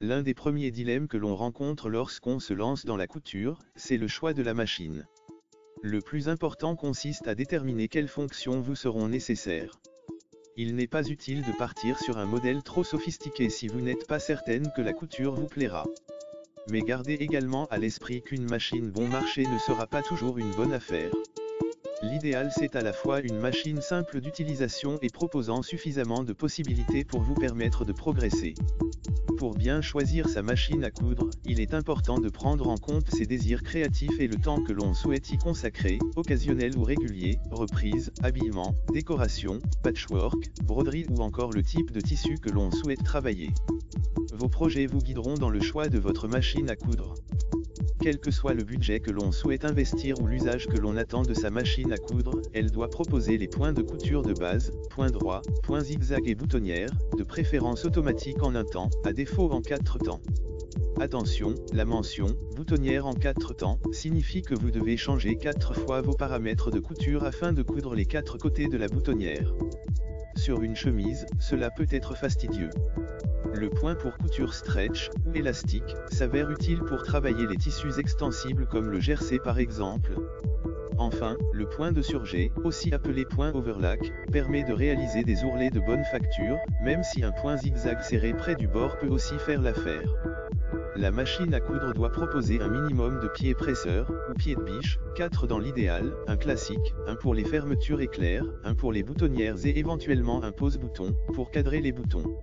L'un des premiers dilemmes que l'on rencontre lorsqu'on se lance dans la couture, c'est le choix de la machine. Le plus important consiste à déterminer quelles fonctions vous seront nécessaires. Il n'est pas utile de partir sur un modèle trop sophistiqué si vous n'êtes pas certaine que la couture vous plaira. Mais gardez également à l'esprit qu'une machine bon marché ne sera pas toujours une bonne affaire. L'idéal c'est à la fois une machine simple d'utilisation et proposant suffisamment de possibilités pour vous permettre de progresser. Pour bien choisir sa machine à coudre, il est important de prendre en compte ses désirs créatifs et le temps que l'on souhaite y consacrer, occasionnel ou régulier, reprise, habillement, décoration, patchwork, broderie ou encore le type de tissu que l'on souhaite travailler. Vos projets vous guideront dans le choix de votre machine à coudre. Quel que soit le budget que l'on souhaite investir ou l'usage que l'on attend de sa machine à coudre, elle doit proposer les points de couture de base, points droits, points zigzag et boutonnières, de préférence automatique en un temps, à défaut en 4 temps. Attention, la mention « boutonnière en 4 temps » signifie que vous devez changer 4 fois vos paramètres de couture afin de coudre les 4 côtés de la boutonnière. Sur une chemise, cela peut être fastidieux. Le point pour couture stretch, ou élastique, s'avère utile pour travailler les tissus extensibles comme le jersey par exemple. Enfin, le point de surjet, aussi appelé point overlock, permet de réaliser des ourlets de bonne facture, même si un point zigzag serré près du bord peut aussi faire l'affaire. La machine à coudre doit proposer un minimum de pieds presseurs, ou pieds de biche, 4 dans l'idéal, un classique, un pour les fermetures éclairs, un pour les boutonnières et éventuellement un pose-bouton, pour cadrer les boutons.